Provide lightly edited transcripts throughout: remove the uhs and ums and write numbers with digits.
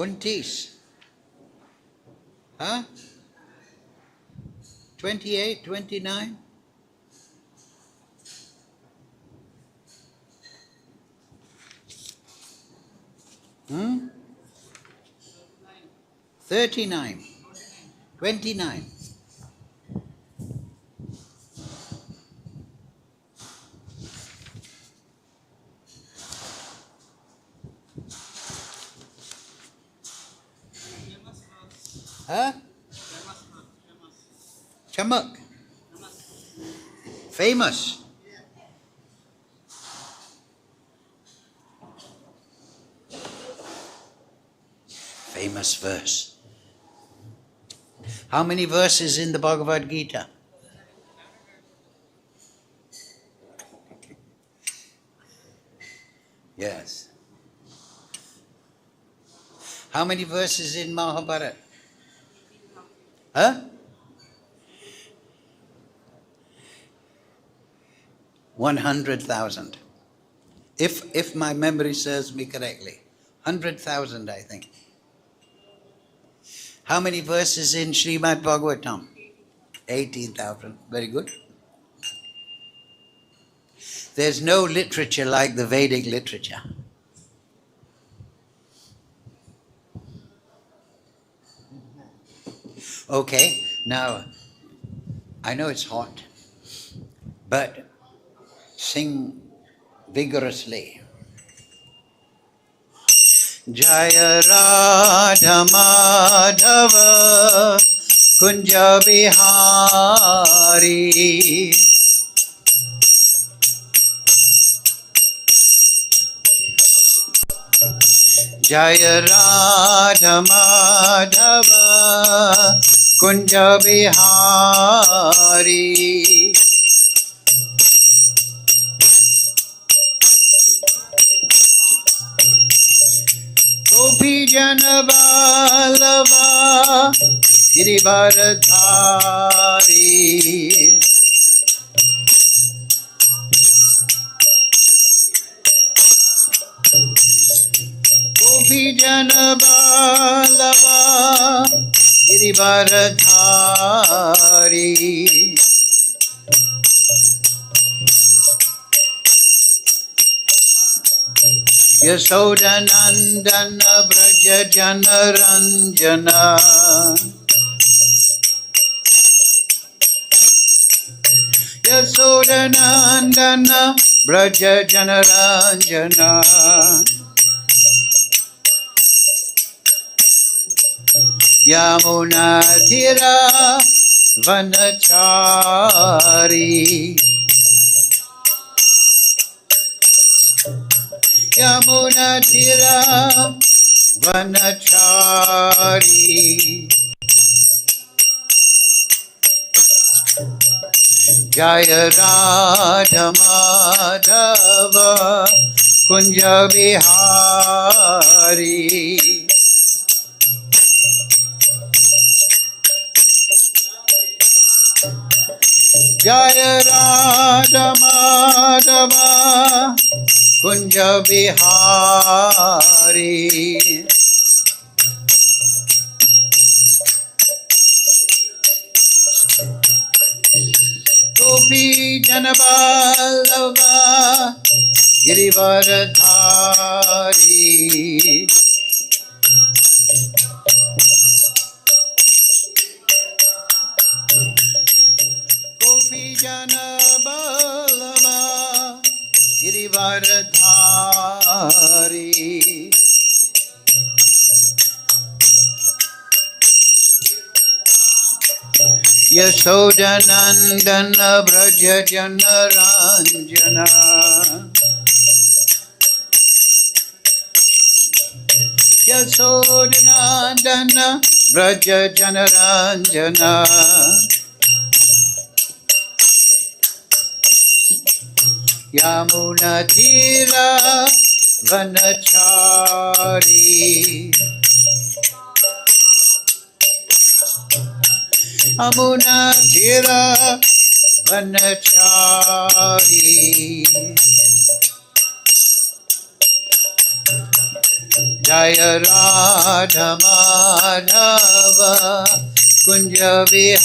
Untis. Huh? 28, 29? Hmm? 39. 29. Huh? Chamak. Famous. Famous verse. How many verses in the Bhagavad-Gita? Yes. How many verses in Mahabharata? Huh? 100,000. If my memory serves me correctly. 100,000, I think. How many verses in Srimad Bhagavatam? 18,000. Very good. There's no literature like the Vedic literature. Okay, now, I know it's hot, but sing vigorously. Jaya Radha Madhava Kunja Bihari Jaya Radha Madhava Kunja Bihari Gopi Jana Vallabha Girivardhari Gopi Jana Vallabha Girivardhari Yashodanandana Braja Jana Ranjana Yashodanandana Braja Jana Ranjana Yamuna Tira Vanachari Yamuna Tira Vanachari Jaya Radha Madhava Kunja Bihari Jaya Radha Madhava Kunja Bihari Gopi Jana Vallabha Girivardhari Gopi Jana Vallabha Girivardhari Yashodanandana Braja Jana Ranjana Yashodanandana Braja Jana Ranjana Yamuna Tira Vanachari Yamuna Tira Vanachari Jaya Radha Madhava Kunja Vihari.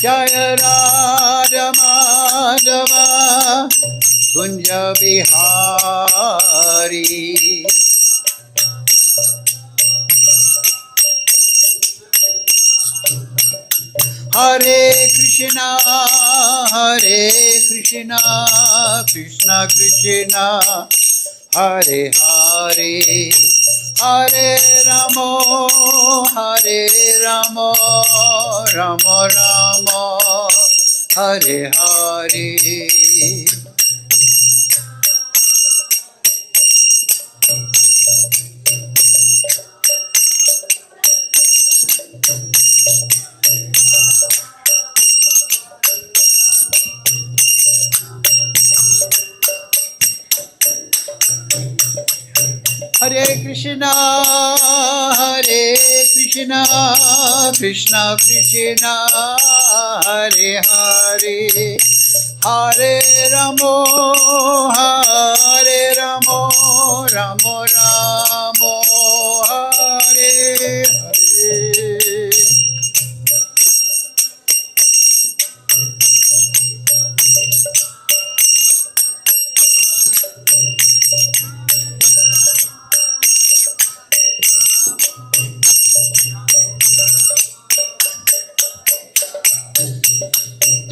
Jaya Radha Madhava Kunja Vihari. Hare Krishna, Krishna Krishna, Hare Hare, Hare Ramo, Ramo Ramo, Hare Hare. Hare Krishna, Krishna Krishna, Hare Hare, Hare Ramo, Ramo Ramo, Hare Hare.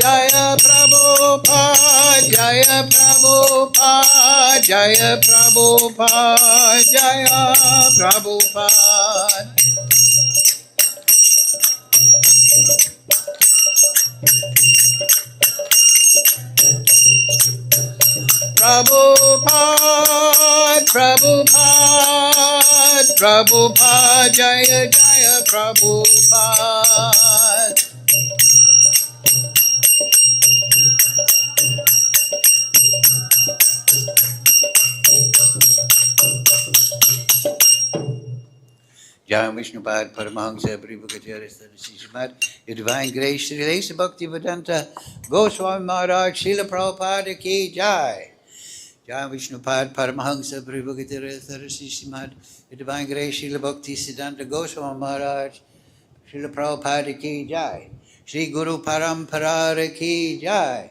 Jaya Prabhupada, Jaya Prabhupada, Jaya Prabhupada, Jaya Prabhupada. Prabhupada, Prabhupada, Prabhupada, Jaya Jaya Prabhupada. Jaya Vishnupad Paramahamsa Prabhupada Srimad, Your Divine Grace, Sri Lesa Bhaktivedanta Goswami Maharaj, Srila Prabhupada Ki Jai. Jaya Vishnupad Paramahamsa Prabhupada Srimad, Your Divine Grace, Srila Bhakti Siddhanta Goswami Maharaj, Srila Prabhupada Ki Jai. Sri Guru Parampara Ki Jai.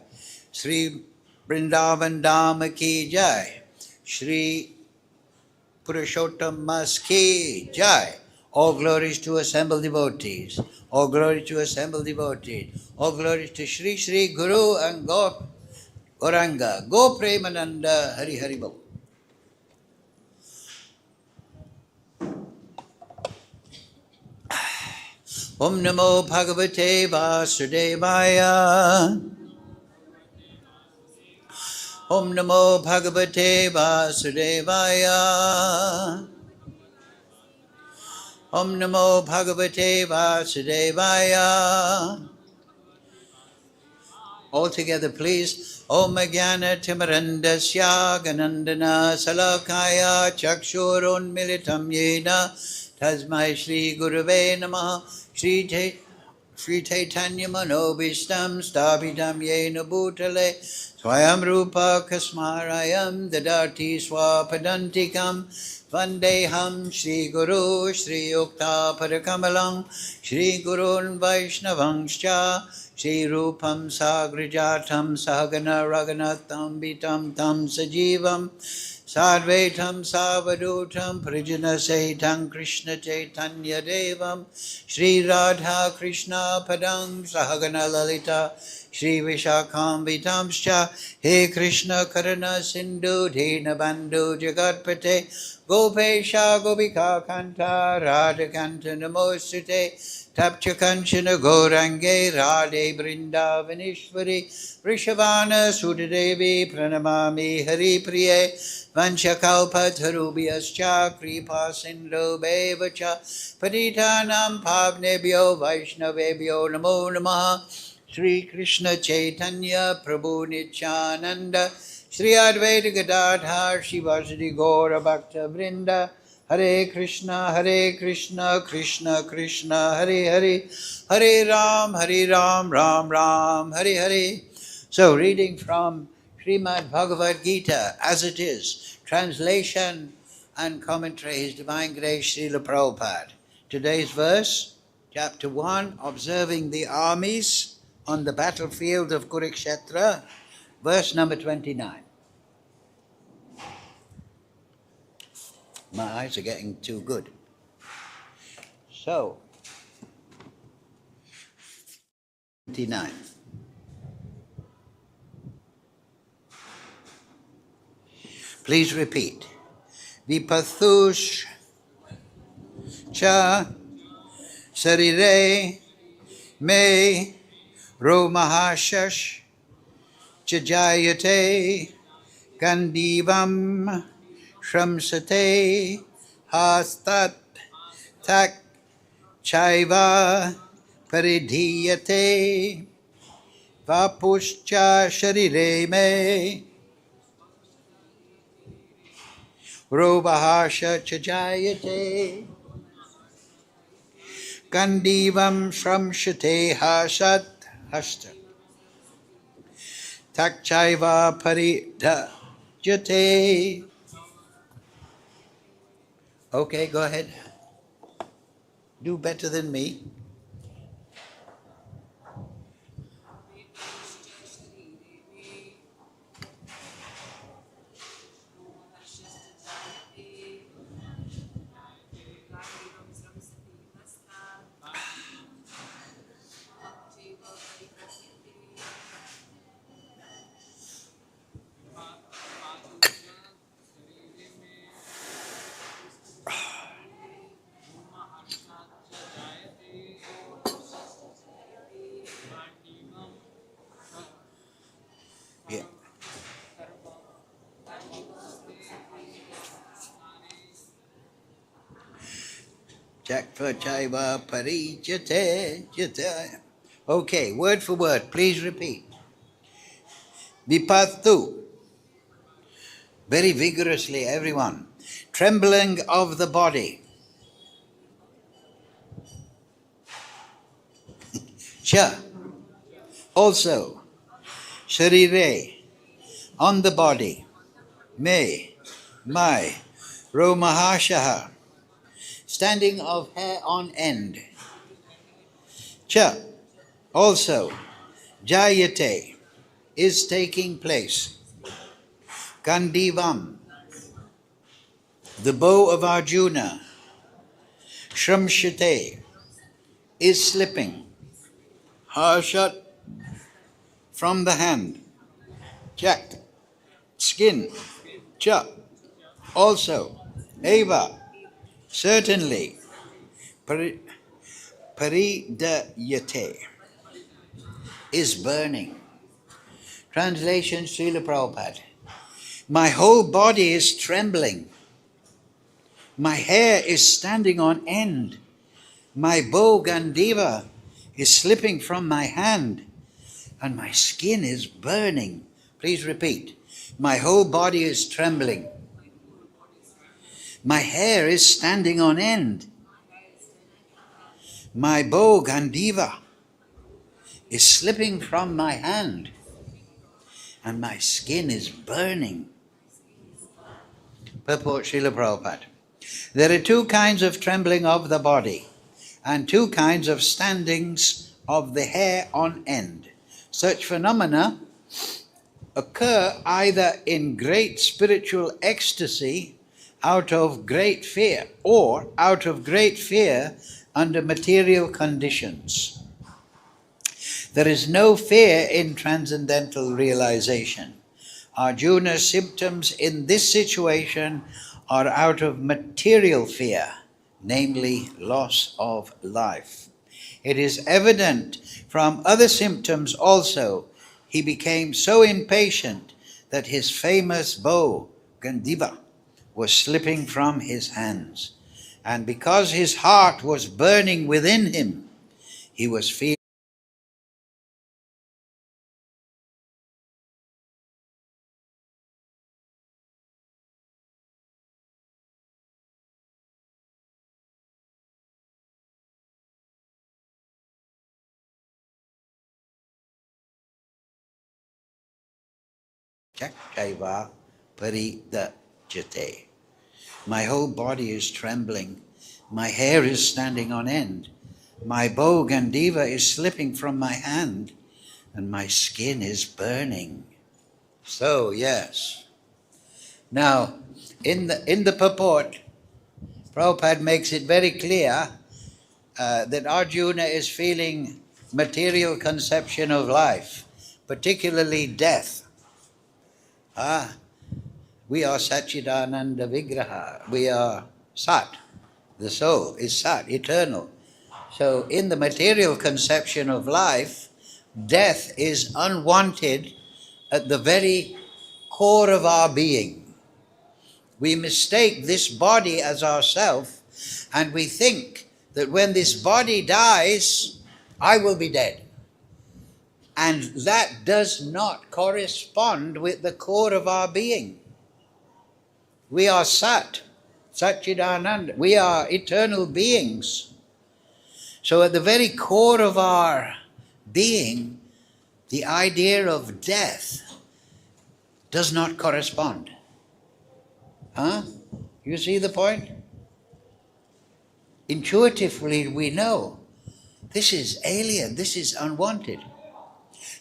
Sri Vrindavan Dham Ki Jai. Sri Purushottam Mas Ki Jai. All glories to assembled devotees. All glory to assembled devotees. All glories to Sri Sri Guru and Gauranga. Go Premananda Hari Hari Bol. Om Namo Bhagavate Vasudevaya. Om Namo Bhagavate Vasudevaya. Om Namo Bhagavate Vasudevaya. All together, please. Om Jnana Timarandasya Ganandana Salakaya Chakshurun Militam Yena Tasmai Shri Gurave Namaha Shri Chaitanya Manobishtam Stabhidam Yena Bhutale Swayam Rupa Kasmarayam Dadati Swapadantikam Vandeham Shri Guru Shri Yukta Parakamalam Shri Gurun Vaishnavangscha Shri Rupam Sagrijatam Sahagana Raghunatham Vitam Tam Sajivam Sadvaitam Savadutam Prijana Sahitam Krishna Chaitanya Devam Shri Radha Krishna Padam Sahagana Lalita Shri Vishakam Vitamscha He Krishna Karana Sindhu Dina Bandhu Jagatpate Gopesha Gopika Kanta Radha Kanta Namosute Tapcha Kanchana Gaurange Radhe Vrindavanishwari Vrishavana Sudadevi Pranamami Hari Priye Vanchakalpatarubhyascha Kripa Sindhu Bevacha Patitanam Pavnebhyo Vaishnavebhyo Namo Namaha Shri Krishna Chaitanya Prabhu Nityananda Shri Advaita Gadadhar Shivasadi Gaura Bhakta Vrinda Hare Krishna, Krishna Krishna, Hare Hare, Hare Ram, Ram Ram, Hare Hare. So reading from Srimad Bhagavad-Gita as it is, translation and commentary, His Divine Grace Srila Prabhupada. Today's verse, chapter 1, observing the armies on the battlefield of Kurukshetra, verse number 29. My eyes are getting too good. So, 29. Please repeat. Vipathush cha sarire me romahashash chajayate gandivam shramsate hastat tak chaiva paridhiyate vapushcha sharire me robahasha chajayate gandivam shramshate hasat hasta takchaiva paridhiyate. Okay, go ahead. Do better than me. Yeah. Jakva chaiva parijate jata. Okay, word for word, please repeat. Vipathu. Very vigorously, everyone. Trembling of the body. Cha. Also. Sharire. On the body. Me. My. Romahashaha. Standing of hair on end. Cha. Also. Jayate. Is taking place. Gandivam. The bow of Arjuna. Shramshate. Is slipping. Harshat. From the hand. Chak. Skin. Cha. Also. Eva. Certainly. Paridayate. Is burning. Translation Srila Prabhupada. My whole body is trembling. My hair is standing on end. My bow Gandiva is slipping from my hand. And my skin is burning. Please repeat. My whole body is trembling. My hair is standing on end. My bow Gandiva is slipping from my hand. And my skin is burning. Purport Srila Prabhupada. There are two kinds of trembling of the body and two kinds of standings of the hair on end. Such phenomena occur either in great spiritual ecstasy out of great fear or out of great fear under material conditions. There is no fear in transcendental realization. Arjuna's symptoms in this situation are out of material fear, namely loss of life. It is evident from other symptoms also. He became so impatient that his famous bow, Gandiva, was slipping from his hands. And because his heart was burning within him, he was feeling Chakchaiva paridajate. My whole body is trembling. My hair is standing on end. My bow Gandiva is slipping from my hand, and my skin is burning. So, yes. Now, in the purport, Prabhupada makes it very clear that Arjuna is feeling material conception of life, particularly death. We are Satchidananda Vigraha. We are Sat. The soul is Sat, eternal. So in the material conception of life, death is unwanted at the very core of our being. We mistake this body as ourself, and we think that when this body dies, I will be dead. And that does not correspond with the core of our being. We are Sat, Satchidananda. We are eternal beings. So at the very core of our being, the idea of death does not correspond. You see the point? Intuitively we know this is alien, this is unwanted.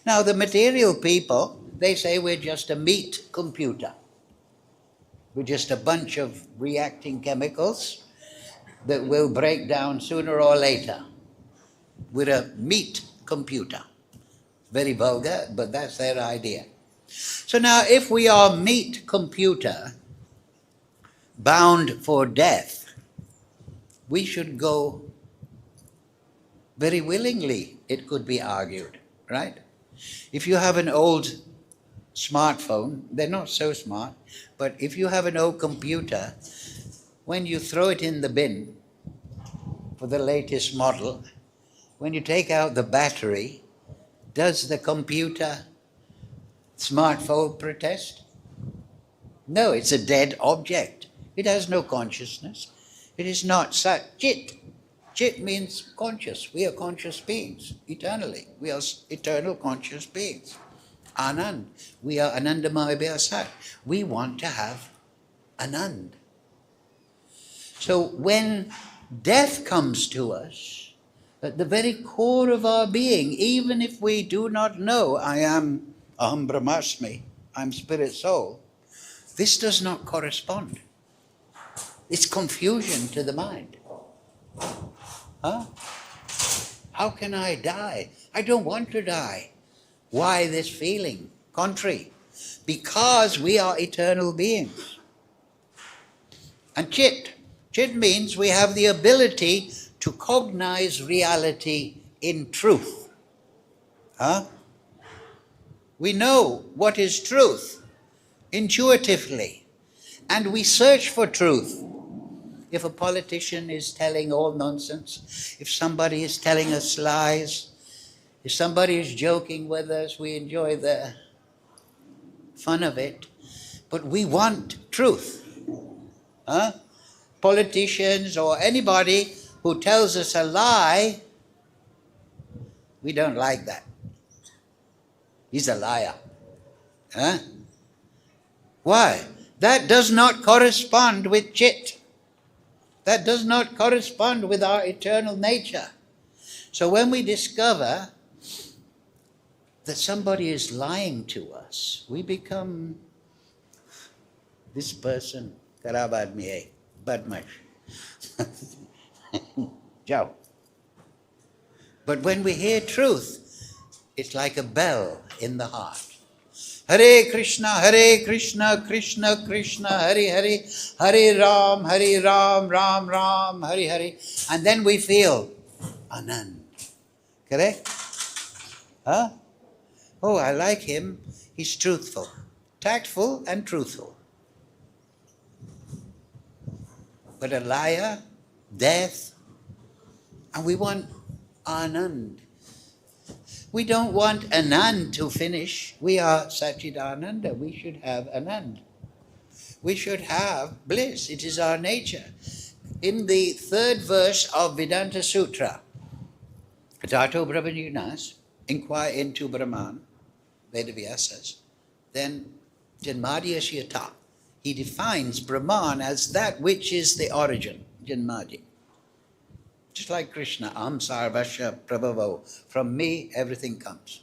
Now the material people, they say we're just a meat computer. We're just a bunch of reacting chemicals that will break down sooner or later. We're a meat computer. Very vulgar, but that's their idea. So now if we are meat computer, bound for death, we should go very willingly, it could be argued, right? If you have an old smartphone, they're not so smart, but if you have an old computer, when you throw it in the bin for the latest model, when you take out the battery, does the computer smartphone protest? No, it's a dead object. It has no consciousness. It is not Sat, Chit. Chit means conscious. We are conscious beings, eternally. We are eternal conscious beings. Anand. We are Anandamaya Sat. We want to have Anand. So when death comes to us, at the very core of our being, even if we do not know I am Aham Brahmasmi, I'm spirit soul, this does not correspond. It's confusion to the mind. How can I die? I don't want to die. Why this feeling? Contrary. Because we are eternal beings. And Chit. Chit means we have the ability to cognize reality in truth. We know what is truth intuitively. And we search for truth. If a politician is telling all nonsense, if somebody is telling us lies, if somebody is joking with us, we enjoy the fun of it. But we want truth. Politicians or anybody who tells us a lie, we don't like that. He's a liar. Why? That does not correspond with Chit. That does not correspond with our eternal nature. So when we discover that somebody is lying to us, we become this person, Kharab aadmi hai, badmash. Jao. But when we hear truth, it's like a bell in the heart. Hare Krishna, Krishna Krishna, Hare Hare, Hare Ram, Ram Ram, Hare Hare. And then we feel Anand. Correct? Oh, I like him. He's truthful. Tactful and truthful. But a liar, death, and we want Anand. We don't want Anand to finish. We are Satchidananda. We should have Anand. We should have bliss. It is our nature. In the third verse of Vedanta Sutra, Tato Brahmajinas, inquire into Brahman, Vedavyasas, then Janmadhyasya. He defines Brahman as that which is the origin, Janmadhi. Just like Krishna, Am Sarvasya Prabhavo, from me everything comes.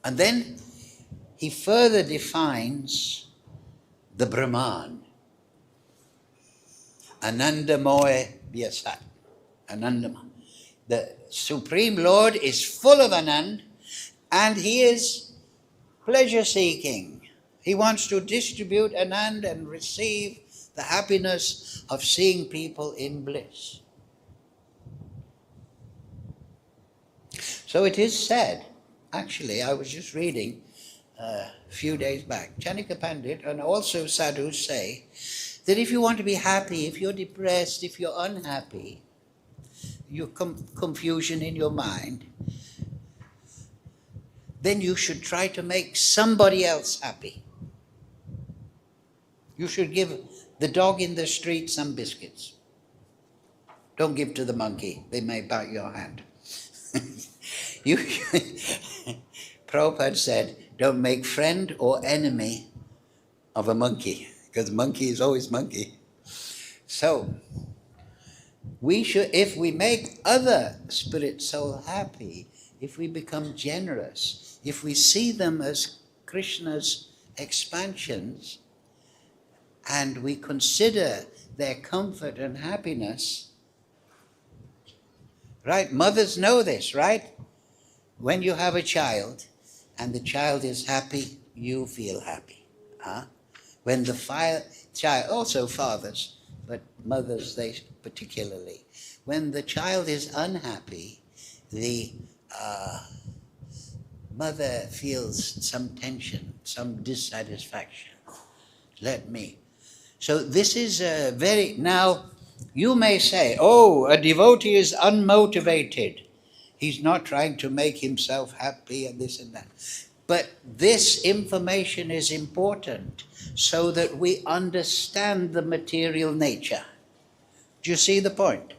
And then he further defines the Brahman, Anandamoy Vyasat, Anandama. The Supreme Lord is full of Anand, and he is pleasure-seeking. He wants to distribute Anand and receive the happiness of seeing people in bliss. So it is said, actually, I was just reading a few days back, Chanika Pandit and also sadhus say that if you want to be happy, if you're depressed, if you're unhappy, your confusion in your mind, then you should try to make somebody else happy. You should give the dog in the street some biscuits. Don't give to the monkey, they may bite your hand. Prabhupada said, don't make friend or enemy of a monkey, because monkey is always monkey. So, we should, if we make other spirit soul happy, if we become generous, if we see them as Krishna's expansions, and we consider their comfort and happiness, right? Mothers know this, right? When you have a child and the child is happy, you feel happy. Huh? When the child, also fathers, but mothers, they particularly, when the child is unhappy, the mother feels some tension, some dissatisfaction. So this is now you may say, oh, a devotee is unmotivated. He's not trying to make himself happy and this and that. But this information is important so that we understand the material nature. Do you see the point?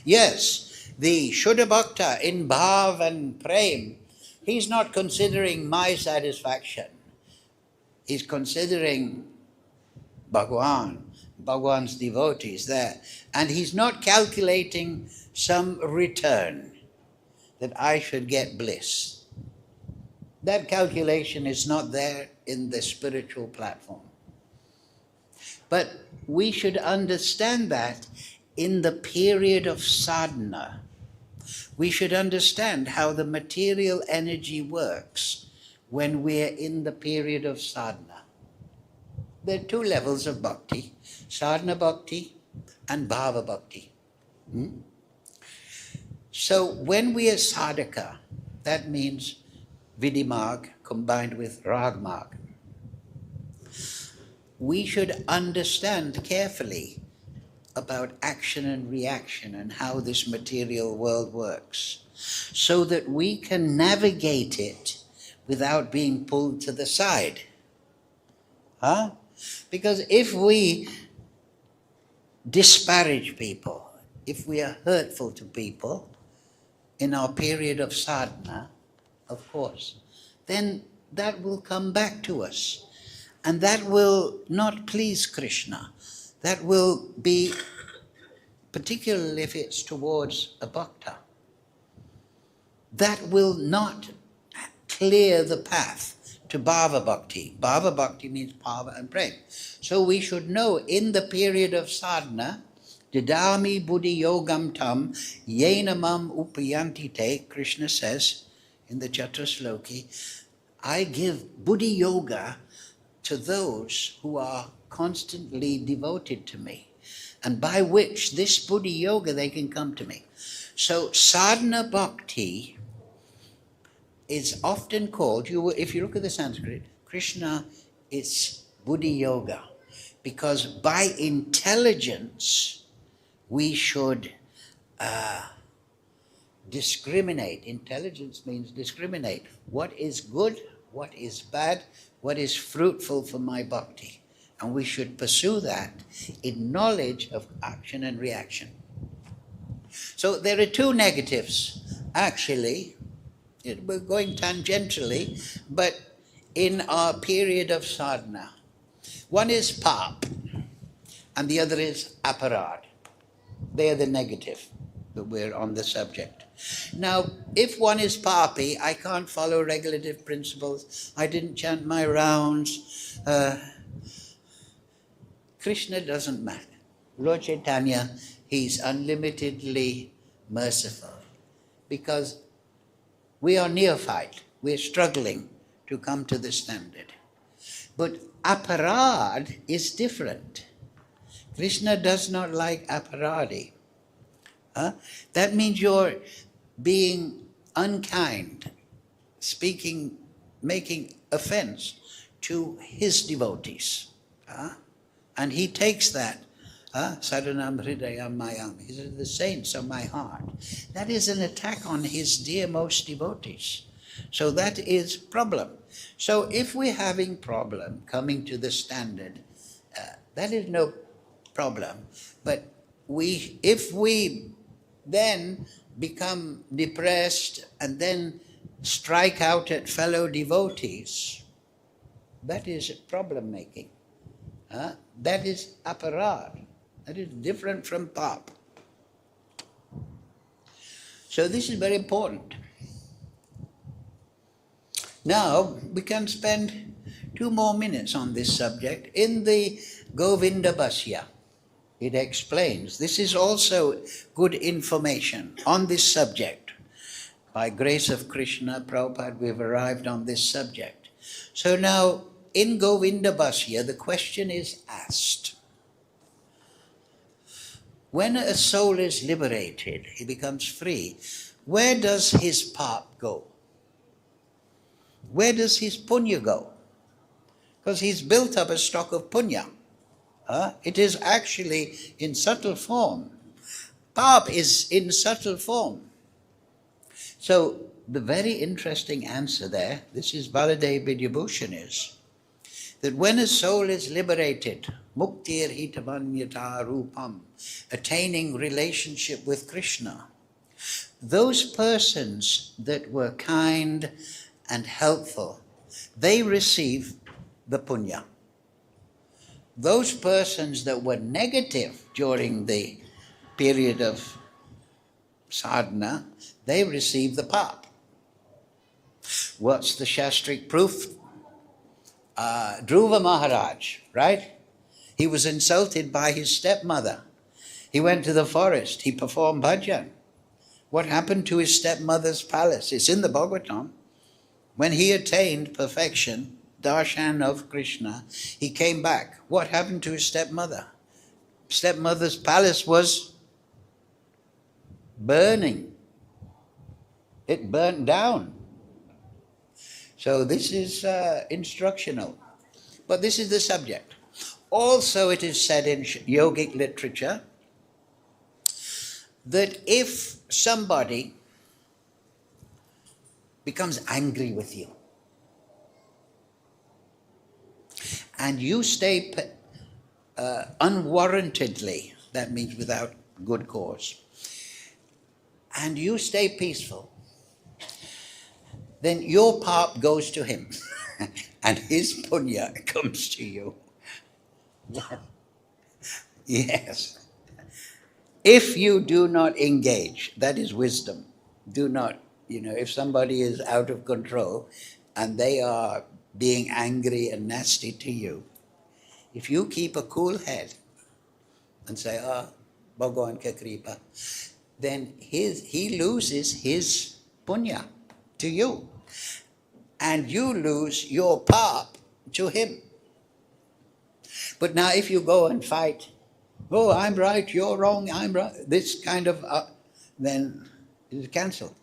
Yes, the Shuddha Bhakta in Bhav and Prem, he's not considering my satisfaction. He's considering Bhagwan's devotees there. And he's not calculating some return that I should get bliss. That calculation is not there in the spiritual platform. But we should understand that in the period of sadhana. We should understand how the material energy works when we're in the period of sadhana. There are two levels of bhakti, sadhana bhakti and bhava bhakti. So when we are sadhaka, that means vidimag combined with ragmag. We should understand carefully about action and reaction and how this material world works, so that we can navigate it without being pulled to the side. Because if we disparage people, if we are hurtful to people in our period of sadhana, of course, then that will come back to us. And that will not please Krishna. That will be, particularly if it's towards a bhakta, that will not clear the path to bhava bhakti. Bhava bhakti means bhava and prem. So we should know in the period of sadhana, didami buddhi yogam tam yenamam upayanti te, Krishna says in the Chatusloki, I give buddhi yoga to those who are constantly devoted to me, and by which this buddhi yoga they can come to me. So sadhana bhakti is often called, if you look at the Sanskrit, Krishna is buddhi yoga, because by intelligence we should discriminate. Intelligence means discriminate. What is good, what is bad, what is fruitful for my bhakti. And we should pursue that in knowledge of action and reaction. So there are two negatives, actually. We're going tangentially, but in our period of sadhana. One is pap and the other is aparad. They are the negative, but we're on the subject. Now, if one is papi, I can't follow regulative principles. I didn't chant my rounds. Krishna doesn't matter. Lord Chaitanya, he's unlimitedly merciful because we are neophyte. We're struggling to come to the standard. But aparad is different. Krishna does not like aparadi. That means you're being unkind, speaking, making offense to his devotees. And he takes that, Sadhanam Hridayam Mayam. He says, the saints are my heart. That is an attack on his dearmost devotees. So that is problem. So if we're having problem coming to the standard, that is no problem. But if we then become depressed and then strike out at fellow devotees, that is problem making. That is aparad. That is different from pap. So this is very important. Now we can spend 2 more minutes on this subject. In the Govinda Bhasya, it explains, this is also good information on this subject. By grace of Krishna, Prabhupada, we've arrived on this subject. So now, in Govinda Bhasya, the question is asked. When a soul is liberated, he becomes free, where does his pap go? Where does his punya go? Because he's built up a stock of punya. It is actually in subtle form. Pap is in subtle form. So the very interesting answer there, this is Baladev Vidyabhushan, is that when a soul is liberated, muktir hitavanyata rupam, attaining relationship with Krishna, those persons that were kind and helpful, they receive the punya. Those persons that were negative during the period of sadhana, they receive the pap. What's the Shastric proof? Dhruva Maharaj, right? He was insulted by his stepmother. He went to the forest, he performed bhajan. What happened to his stepmother's palace? It's in the Bhagavatam. When he attained perfection, darshan of Krishna, he came back. What happened to his stepmother? Stepmother's palace was burning. It burnt down. So this is instructional. But this is the subject. Also it is said in yogic literature that if somebody becomes angry with you and you stay unwarrantedly, that means without good cause, and you stay peaceful, then your pap goes to him and his punya comes to you. Yes. If you do not engage, that is wisdom. Do not, if somebody is out of control and they are being angry and nasty to you, if you keep a cool head and say, Bhagavan ka kripa, then he loses his punya to you. And you lose your pap to him. But now if you go and fight, I'm right, you're wrong, I'm right, this kind of, then it's cancelled.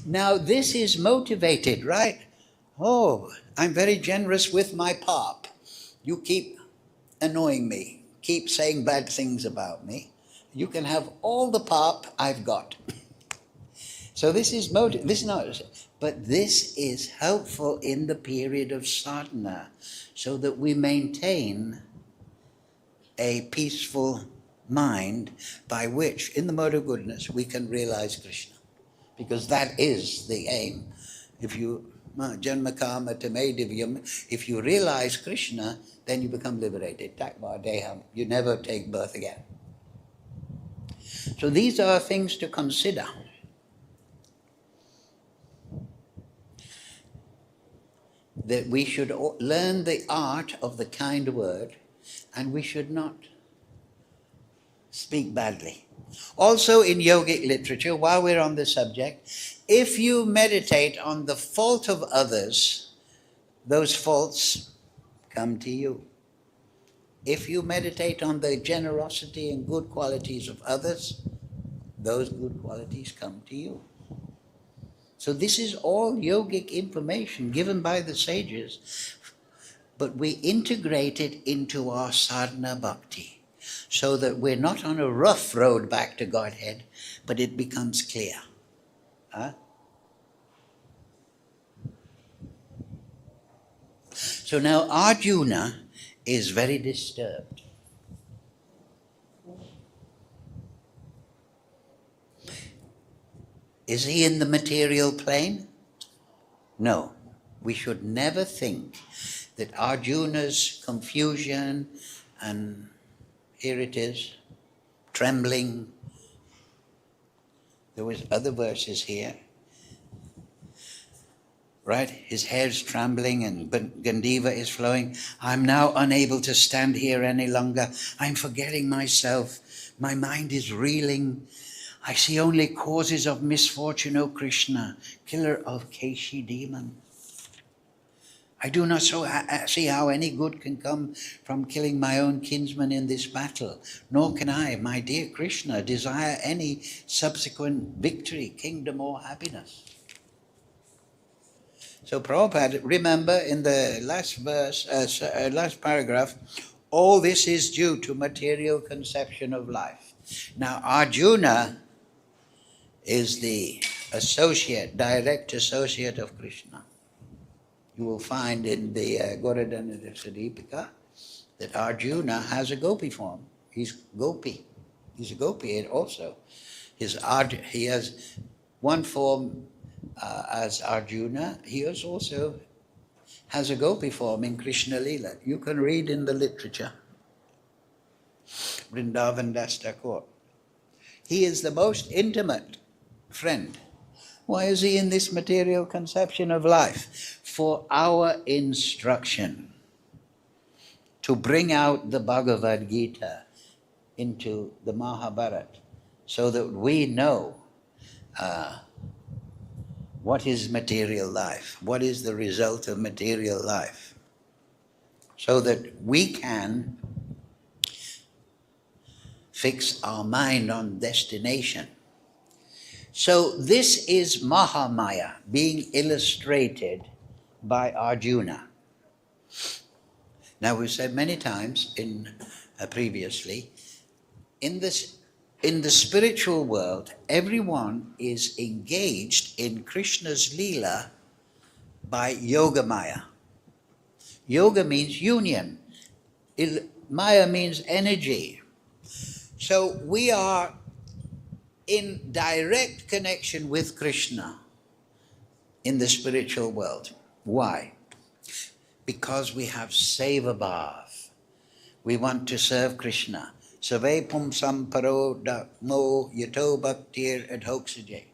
Now this is motivated, right? I'm very generous with my pap. You keep annoying me, keep saying bad things about me. You can have all the pap I've got. So this is but this is helpful in the period of sadhana, so that we maintain a peaceful mind by which, in the mode of goodness, we can realize Krishna. Because that is the aim. If you Janma Kama Tame Divyam. If you realize Krishna, then you become liberated. Takva Deham. You never take birth again. So these are things to consider. That we should learn the art of the kind word, and we should not speak badly. Also in yogic literature, while we're on the subject, if you meditate on the fault of others, those faults come to you. If you meditate on the generosity and good qualities of others, those good qualities come to you. So this is all yogic information given by the sages, but we integrate it into our sadhana bhakti so that we're not on a rough road back to Godhead, but it becomes clear. Huh? So now Arjuna is very disturbed. Is he in the material plane? No. We should never think that Arjuna's confusion and here it is, trembling. There was other verses here. Right? His hair's trembling and Gandiva is flowing. I'm now unable to stand here any longer. I'm forgetting myself. My mind is reeling. I see only causes of misfortune, O Krishna, killer of Keshi demon. I do not see how any good can come from killing my own kinsman in this battle, nor can I, my dear Krishna, desire any subsequent victory, kingdom, or happiness. So Prabhupada, remember in the last verse, last paragraph, all this is due to material conception of life. Now Arjuna is the associate, direct associate of Krishna. You will find in the Goradhanada Sadipika that Arjuna has a gopi form. He's gopi. He's a gopi also. He has one form as Arjuna. He also has a gopi form in Krishna Lila. You can read in the literature. Vrindavan Das Thakur. He is the most intimate friend. Why is he in this material conception of life? For our instruction, to bring out the Bhagavad-Gita into the Mahabharata, so that we know what is material life, what is the result of material life, so that we can fix our mind on destination. So this is Mahamaya being illustrated by Arjuna. Now we've said many times previously, in the spiritual world, everyone is engaged in Krishna's Leela by Yoga Maya. Yoga means union. Maya means energy. So we are in direct connection with Krishna in the spiritual world. Why? Because we have seva bhav. We want to serve Krishna. Save pumsam paro mo yato bhaktir adhoksije.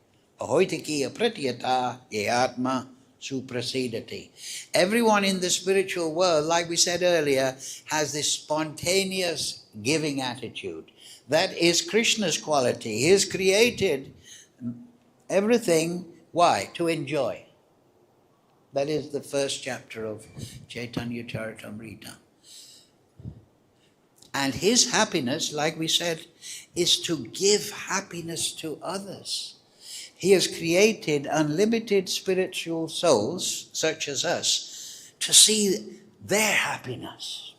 Ahoitiki apratyata yatma suprasidati. Everyone in the spiritual world, like we said earlier, has this spontaneous giving attitude. That is Krishna's quality. He has created everything. Why? To enjoy. That is the first chapter of Chaitanya Charitamrita. And his happiness, like we said, is to give happiness to others. He has created unlimited spiritual souls, such as us, to see their happiness.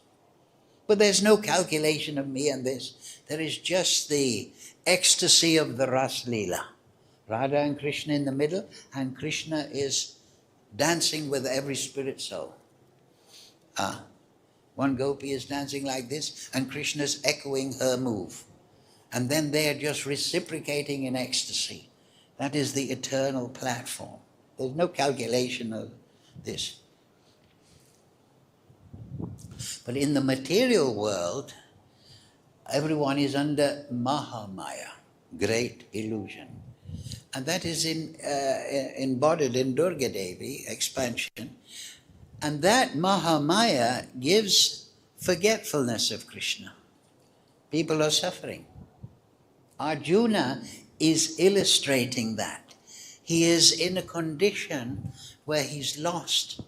But there's no calculation of me and this. There is just the ecstasy of the Ras Leela. Radha and Krishna in the middle, and Krishna is dancing with every spirit soul. One gopi is dancing like this, and Krishna is echoing her move. And then they are just reciprocating in ecstasy. That is the eternal platform. There's no calculation of this. But in the material world, everyone is under Mahamaya, great illusion. And that is embodied in Durga Devi, expansion. And that Mahamaya gives forgetfulness of Krishna. People are suffering. Arjuna is illustrating that. He is in a condition where he's lost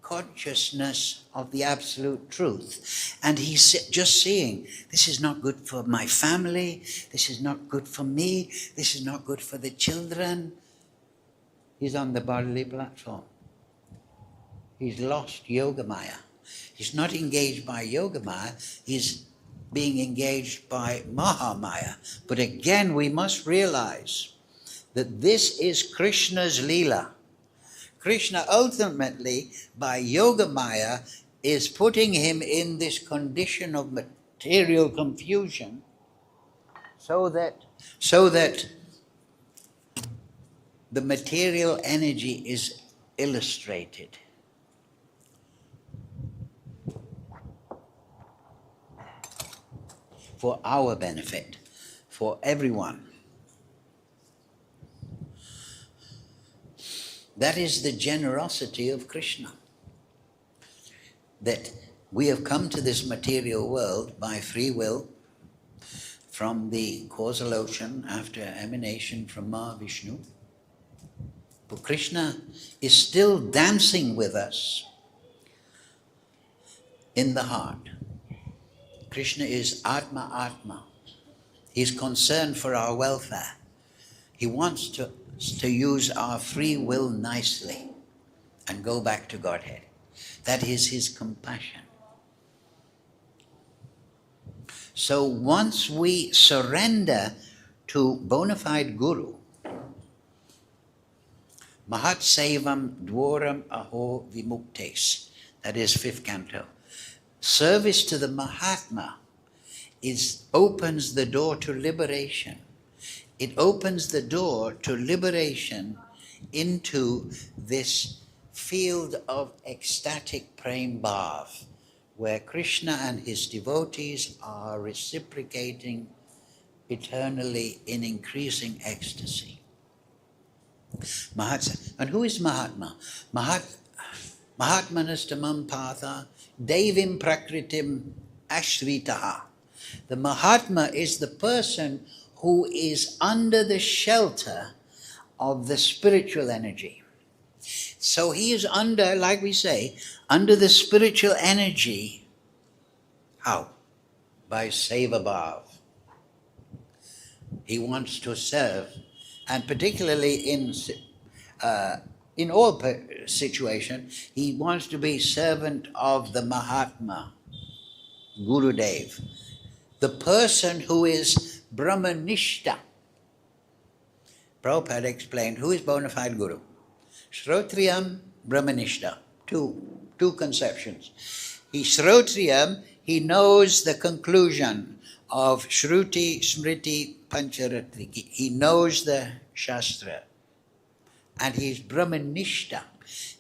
consciousness of the absolute truth. And he's just seeing, this is not good for my family, this is not good for me, this is not good for the children. He's on the bodily platform. He's lost Yogamaya. He's not engaged by Yogamaya, he's being engaged by Mahamaya. But again, we must realize that this is Krishna's Leela. Krishna ultimately, by Yogamaya, is putting him in this condition of material confusion so that the material energy is illustrated. For our benefit, for everyone. That is the generosity of Krishna. That we have come to this material world by free will from the causal ocean after emanation from Mahavishnu. But Krishna is still dancing with us in the heart. Krishna is Atma Atma. He's concerned for our welfare. He wants to use our free will nicely and go back to Godhead. That is his compassion. So once we surrender to bona fide Guru, Mahat Sevam Dwaram Aho Vimuktes, that is 5th canto. Service to the Mahatma opens the door to liberation. It opens the door to liberation into this field of ecstatic prem bhav, where Krishna and his devotees are reciprocating eternally in increasing ecstasy. And who is Mahatma? Mahatmanastamam patha devim prakritim ashritaha. The Mahatma is the person who is under the shelter of the spiritual energy. So he is under, like we say, under the spiritual energy. How? By seva bhav. He wants to serve, and particularly in all situations, he wants to be servant of the Mahatma, Gurudev, the person who is Brahmanishta. Prabhupada explained who is bona fide Guru. Shrotriyam, Brahmanishta. Two conceptions. Shrotriyam, he knows the conclusion of Shruti, Smriti, Pancharatriki. He knows the Shastra. And he is Brahmanishta.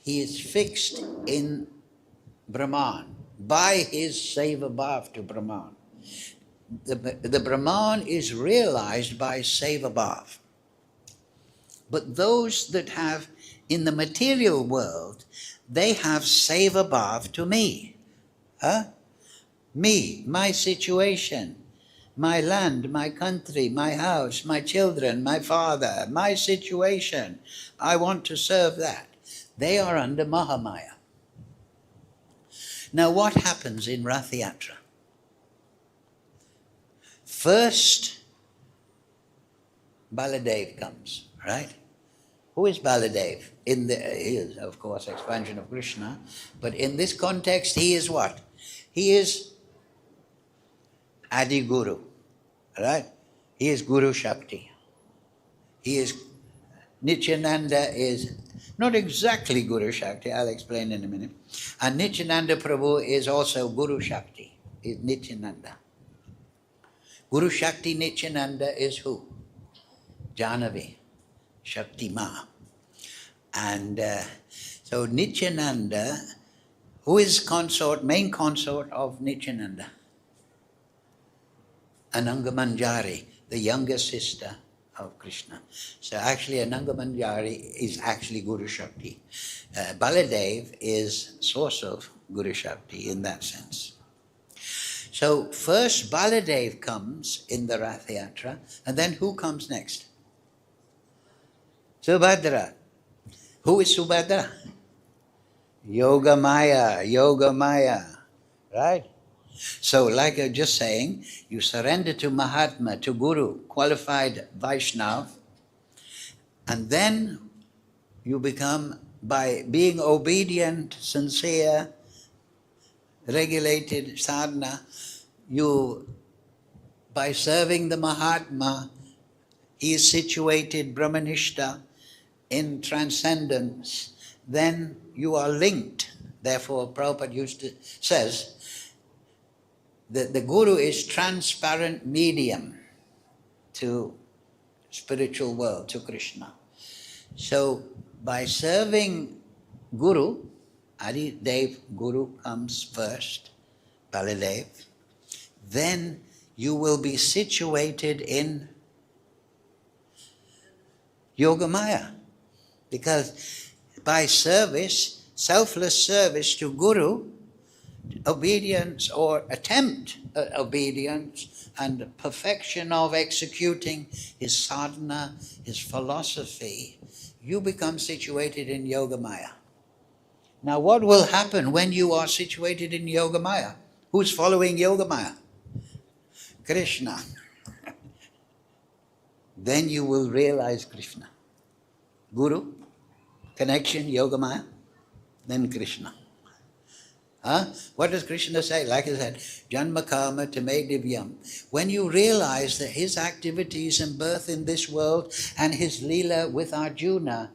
He is fixed in Brahman by his seva bhav to Brahman. The Brahman is realized by seva bhav. But those that have, in the material world, they have seva bhav to me. Me, my situation, my land, my country, my house, my children, my father, my situation. I want to serve that. They are under Mahamaya. Now what happens in Rath Yatra? First, Baladev comes, right? Who is Baladev? He is, of course, expansion of Krishna. But in this context, he is what? He is Adi Guru, right? He is Guru Shakti. He is, Nityananda is not exactly Guru Shakti, I'll explain in a minute. And Nityananda Prabhu is also Guru Shakti, is Nityananda. Guru Shakti Nityananda is who? Jahnavi, Shakti Ma. And So Nityananda, who is main consort of Nityananda? Ananga Manjari, the younger sister of Krishna. So actually Ananga Manjari is actually Guru Shakti. Baladev is source of Guru Shakti in that sense. So first Baladev comes in the Rath Yatra, and then who comes next? Subhadra. Who is Subhadra? Yogamaya, right? So like I was just saying, you surrender to Mahatma, to Guru, qualified Vaishnav, and then you become, by being obedient, sincere, regulated sadhana, by serving the Mahatma, he is situated Brahmanishta in transcendence, then you are linked. Therefore, Prabhupada says that the Guru is transparent medium to spiritual world, to Krishna. So by serving Guru, Adi Dev Guru comes first, Baladev, then you will be situated in Yogamaya. Because by service, selfless service to Guru, obedience or attempt at obedience and perfection of executing his sadhana, his philosophy, you become situated in Yogamaya. Now what will happen when you are situated in Yogamaya? Who's following Yogamaya? Krishna. Then you will realize Krishna. Guru, connection, Yogamaya, then Krishna. What does Krishna say? Like I said, Janma Karma Tame Divyam. When you realize that his activities and birth in this world and his Leela with Arjuna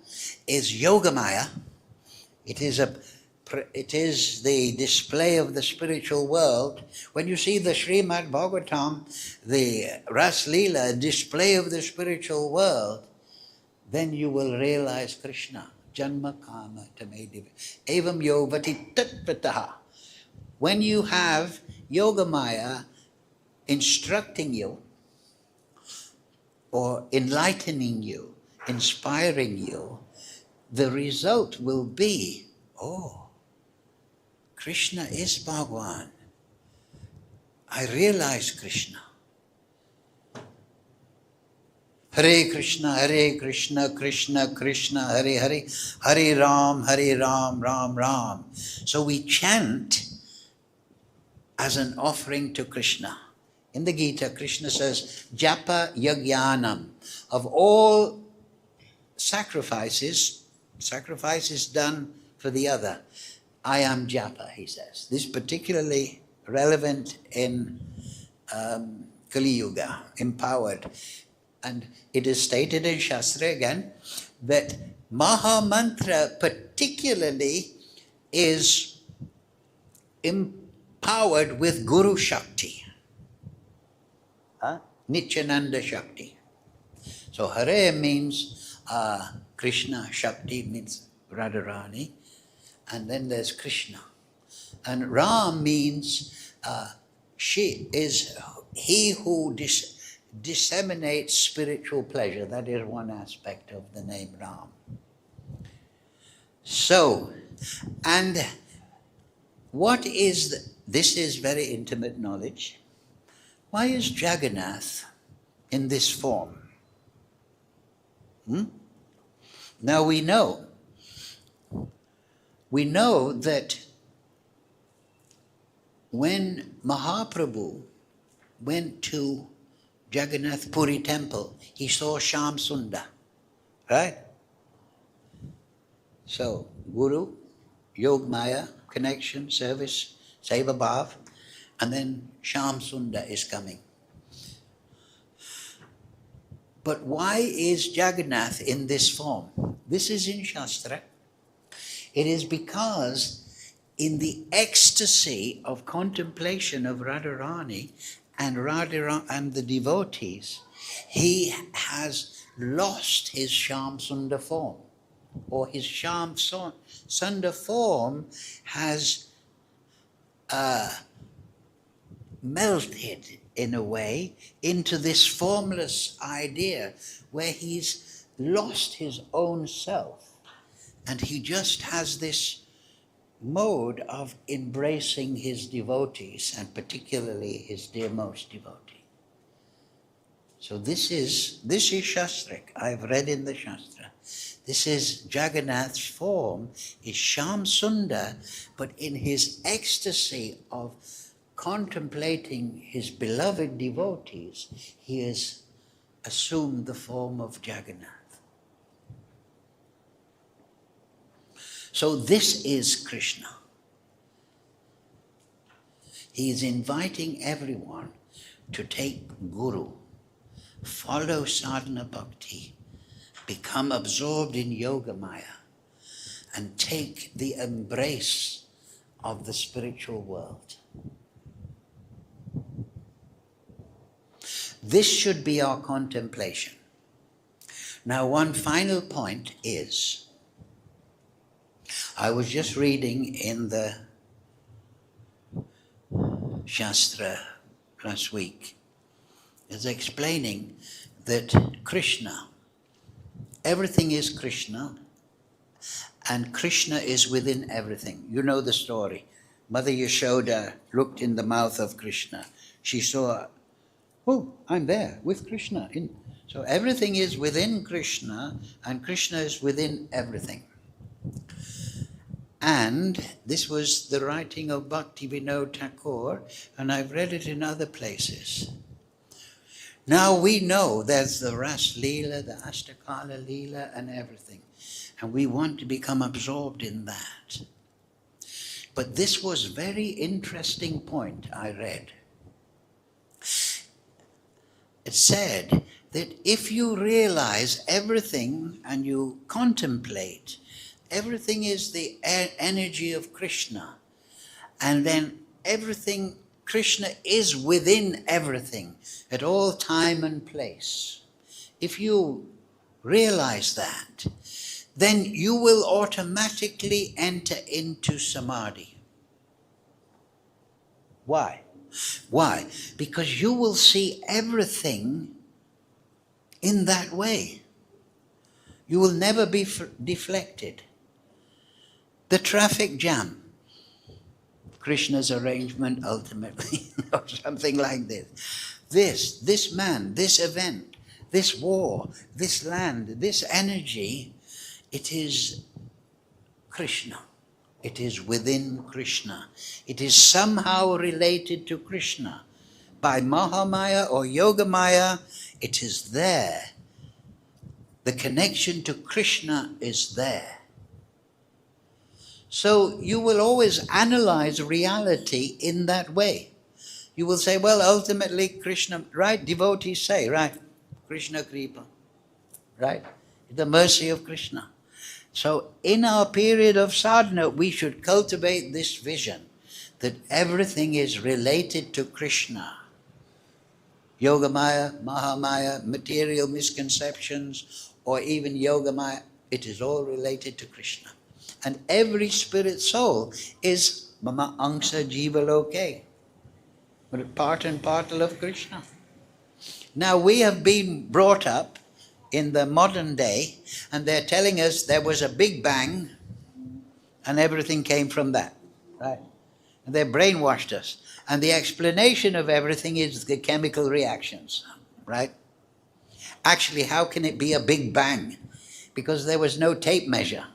is Yogamaya, it is the display of the spiritual world. When you see the Srimad Bhagavatam, the Ras Leela, display of the spiritual world, then you will realize Krishna. Janma Karma Tame Divyam. Evam Yovati Tatpataha. When you have Yogamaya instructing you, or enlightening you, inspiring you, the result will be, oh, Krishna is Bhagwan. I realize Krishna. Hare Krishna, Krishna Krishna, Hare Hare, Hare Ram, Ram Ram. So we chant as an offering to Krishna. In the Gita, Krishna says, Japa Yagyanam. Of all sacrifices done for the other, I am Japa, he says. This is particularly relevant in Kali Yuga, empowered. And it is stated in Shastra again that Maha Mantra particularly is empowered with Guru Shakti, Nityananda Shakti. So Hare means Krishna, Shakti means Radharani, and then there's Krishna. And Ram means she is he who disseminates spiritual pleasure. That is one aspect of the name Ram. So, and what is this is very intimate knowledge. Why is Jagannath in this form? Now we know that when Mahaprabhu went to Jagannath Puri temple, he saw Shyam Sundar, right? So, Guru, Yog Maya, connection, service, Seva Bhav, and then Shyam Sundar is coming. But why is Jagannath in this form? This is in Shastra. It is because in the ecstasy of contemplation of Radharani and the devotees, he has lost his Shyam Sundar form. or his Sham Sundar form has melted in a way into this formless idea where he's lost his own self and he just has this mode of embracing his devotees and particularly his dearmost devotee. So this is Shastric. I've read in the Shastra. This is Jagannath's form, is Sham Sundar, but in his ecstasy of contemplating his beloved devotees, he has assumed the form of Jagannath. So this is Krishna. He is inviting everyone to take Guru, follow sadhana bhakti, become absorbed in yoga maya, and take the embrace of the spiritual world. This should be our contemplation. Now, one final point is, I was just reading in the Shastra last week, is explaining that Krishna, everything is Krishna, and Krishna is within everything. You know the story. Mother Yashoda looked in the mouth of Krishna. She saw, oh, I'm there with Krishna. So everything is within Krishna, and Krishna is within everything. And this was the writing of Bhakti-Vinod Thakur, and I've read it in other places. Now we know there's the Ras Leela, the Ashtakala Leela, and everything. And we want to become absorbed in that. But this was a very interesting point I read. It said that if you realize everything and you contemplate, everything is the energy of Krishna, and then everything, Krishna is within everything at all time and place. If you realize that, then you will automatically enter into samadhi. Why? Why? Because you will see everything in that way. You will never be deflected. The traffic jam, Krishna's arrangement ultimately, or something like this. This man, this event, this war, this land, this energy, it is Krishna. It is within Krishna. It is somehow related to Krishna. By Mahamaya or Yogamaya, it is there. The connection to Krishna is there. So you will always analyze reality in that way. You will say, well, ultimately Krishna, right? Devotees say, right? Krishna Kripa, right? The mercy of Krishna. So in our period of sadhana, we should cultivate this vision that everything is related to Krishna. Yogamaya, Mahamaya, material misconceptions, or even Yogamaya, it is all related to Krishna. And every spirit soul is Mama Angsa Jiva Loke, part and parcel of Krishna. Now we have been brought up in the modern day, and they're telling us there was a big bang and everything came from that, right? And they brainwashed us. And the explanation of everything is the chemical reactions, right? Actually, how can it be a big bang? Because there was no tape measure.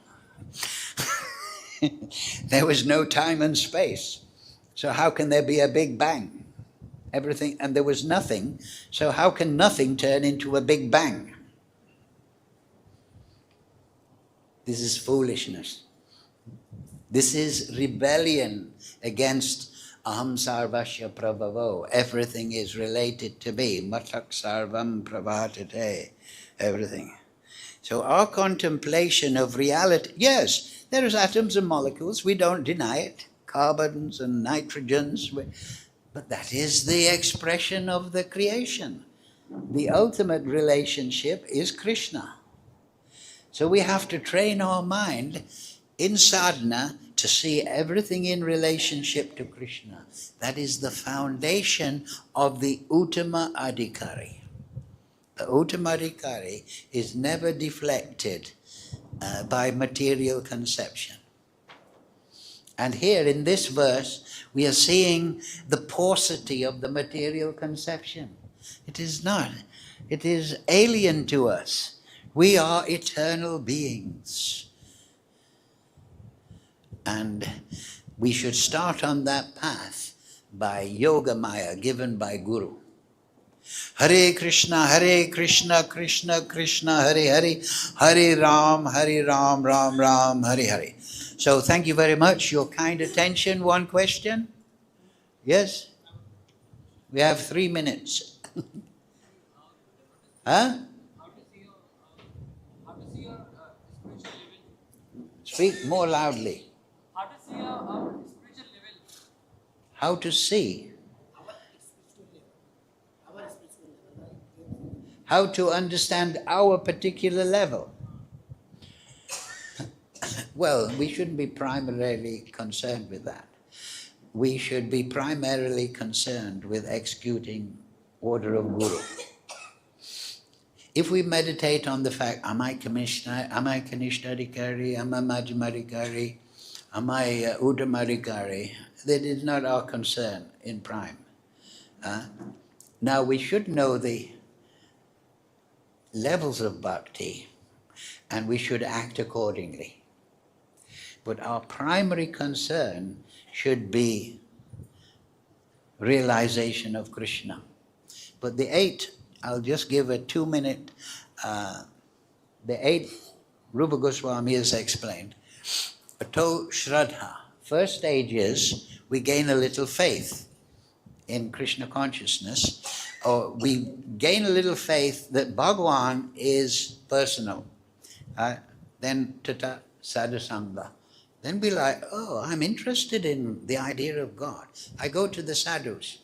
There was no time and space. So how can there be a big bang? Everything, and there was nothing. So how can nothing turn into a big bang? This is foolishness. This is rebellion against Aham Sarvasya Prabhavo. Everything is related to me. Matak Sarvam Prabhatate. Everything. So our contemplation of reality, yes, there is atoms and molecules, we don't deny it. Carbons and nitrogens, but that is the expression of the creation. The ultimate relationship is Krishna. So we have to train our mind in sadhana to see everything in relationship to Krishna. That is the foundation of the Uttama Adhikari. The Uttama Adhikari is never deflected by material conception. And here in this verse, we are seeing the paucity of the material conception. It is not. It is alien to us. We are eternal beings. And we should start on that path by Yoga Maya given by Guru. Hare Krishna, Krishna Krishna, Hare Hare, Hare Ram, Ram Ram, Hare Hare. So thank you very much. Your kind attention. One question? Yes? We have 3 minutes. Huh? How to see your spiritual level? Speak more loudly. How to see your spiritual level? How to see? How to understand our particular level? Well, we shouldn't be primarily concerned with that. We should be primarily concerned with executing order of Guru. If we meditate on the fact, am I Kanishta Adhikari, am I Madhyama Adhikari, am I Uttama Adhikari, that is not our concern in prime. Now we should know the levels of bhakti and we should act accordingly. But our primary concern should be realization of Krishna. But the 8, I'll just give a 2-minute, the 8 Rupa Goswami has explained. Ato Shraddha. First stage is we gain a little faith in Krishna consciousness, or we gain a little faith that Bhagavan is personal. Then Tata Sadhusanga. Then be like, oh, I'm interested in the idea of God. I go to the sadhus.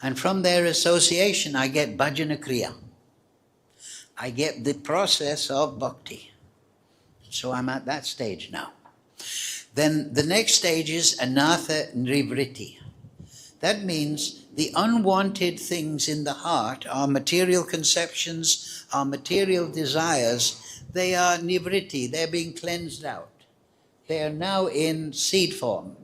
And from their association, I get bhajana kriya. I get the process of bhakti. So I'm at that stage now. Then the next stage is anatha nivritti. That means the unwanted things in the heart, our material conceptions, our material desires, they are nivritti, they're being cleansed out. They are now in seed form,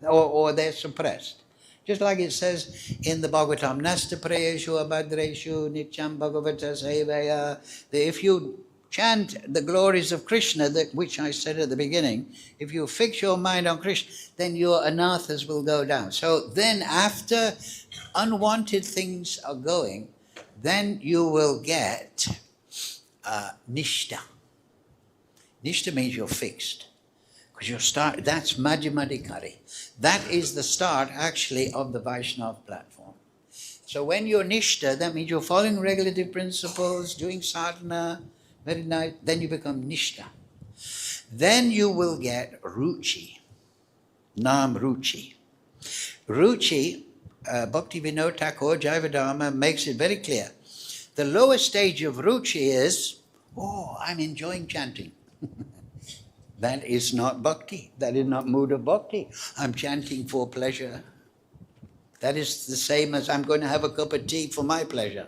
or they're suppressed. Just like it says in the Bhagavatam, Nasta prayeshu abhadreshu nityam bhagavata sevaya. If you chant the glories of Krishna, which I said at the beginning, if you fix your mind on Krishna, then your anathas will go down. So then after unwanted things are going, then you will get nishta. Nishta means you're fixed. Because you're that's Madhyama Adhikari. That is the start actually of the Vaishnava platform. So when you're nishta, that means you're following regulative principles, doing sadhana, very nice, then you become nishta. Then you will get ruchi, nam ruchi. Ruchi, Bhakti Vinod Thakur Jayavadharma makes it very clear. The lowest stage of ruchi is, oh, I'm enjoying chanting. That is not bhakti. That is not mood of bhakti. I'm chanting for pleasure. That is the same as I'm going to have a cup of tea for my pleasure.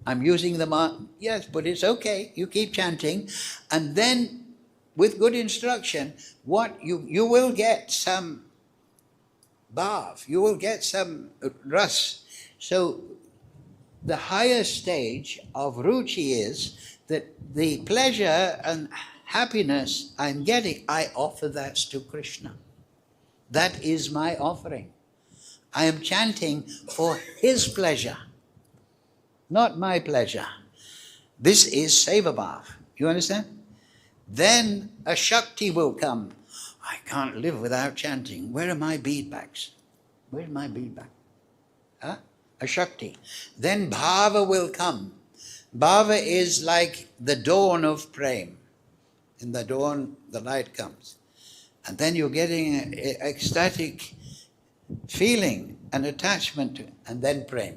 I'm using the yes, but it's okay. You keep chanting. And then, with good instruction, what you will get some bhav. You will get some ras. So, the higher stage of ruchi is that the pleasure and happiness I'm getting, I offer that to Krishna. That is my offering. I am chanting for his pleasure, not my pleasure. This is seva bhav. You understand? Then a shakti will come. I can't live without chanting. Where are my bead bags? Where's my bead bag? A shakti. Then bhava will come. Bhava is like the dawn of prem. In the dawn, the light comes. And then you're getting an ecstatic feeling, an attachment to it, and then prem.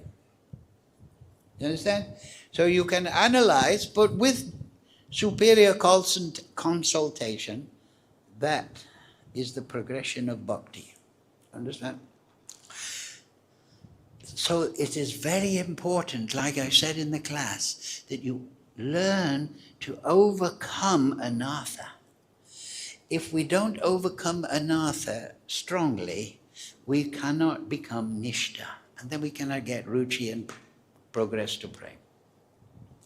You understand? So you can analyze, but with superior consultation, that is the progression of bhakti. Understand? So it is very important, like I said in the class, that you learn to overcome anartha. If we don't overcome anartha strongly, we cannot become nishta, and then we cannot get ruchi and progress to prema.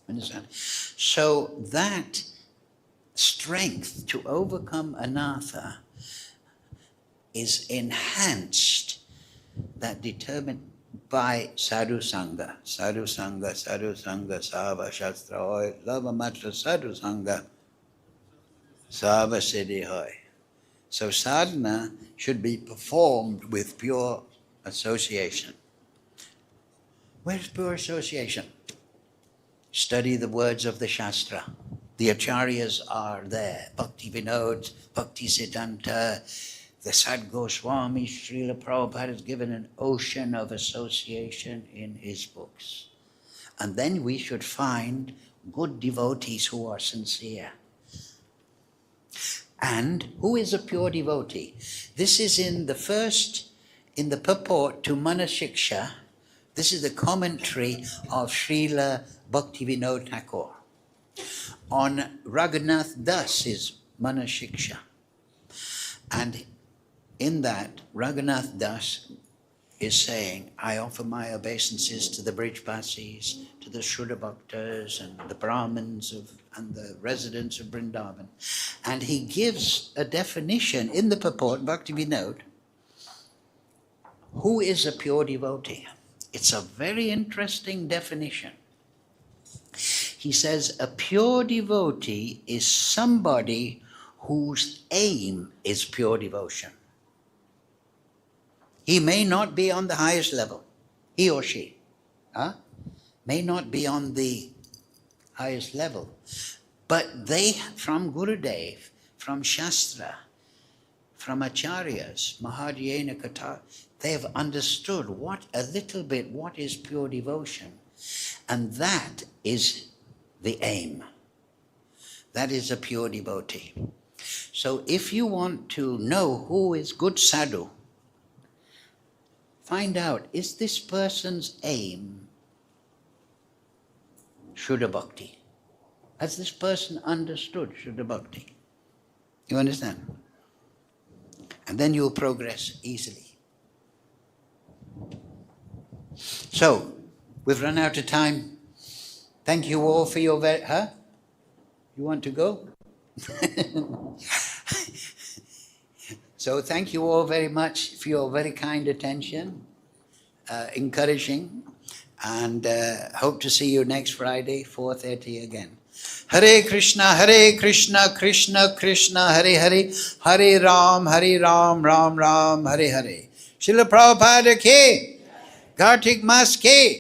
Understand? So that strength to overcome anartha is enhanced, that determined by sadhu sangha, sadhu sangha, sadhu sangha, sava shastra hoy, lava matra sadhu sangha, sava siddhi hoy. So sadhana should be performed with pure association. Where's pure association? Study the words of the Shastra. The acharyas are there. Bhakti Vinod, Bhakti Siddhanta, the Sad Goswami, Srila Prabhupada has given an ocean of association in his books. And then we should find good devotees who are sincere. And who is a pure devotee? This is in the purport to Manashiksha. This is the commentary of Srila Bhaktivinoda Thakur on Raghunath Das's Manashiksha. And in that, Raghunath Das is saying, I offer my obeisances to the Brijvasis, to the Shuddha Bhaktas and the Brahmins and the residents of Vrindavan. And he gives a definition in the purport, Bhaktivinoda, who is a pure devotee. It's a very interesting definition. He says a pure devotee is somebody whose aim is pure devotion. He may not be on the highest level, he or she may not be on the highest level, but they, from Gurudev, from Shastra, from Acharyas, Mahadhyena Katha, they have understood what is pure devotion. And that is the aim. That is a pure devotee. So if you want to know who is good sadhu, find out, is this person's aim Shuddha Bhakti? Has this person understood Shuddha Bhakti? You understand? And then you'll progress easily. So, we've run out of time. Thank you all for your You want to go? So thank you all very much for your very kind attention, encouraging, and hope to see you next Friday, 4:30 again. Hare Krishna, Krishna Krishna, Hare Hare, Hare Ram, Ram Ram, Hare Hare. Srila Prabhupada ki, Kartik Mas ki.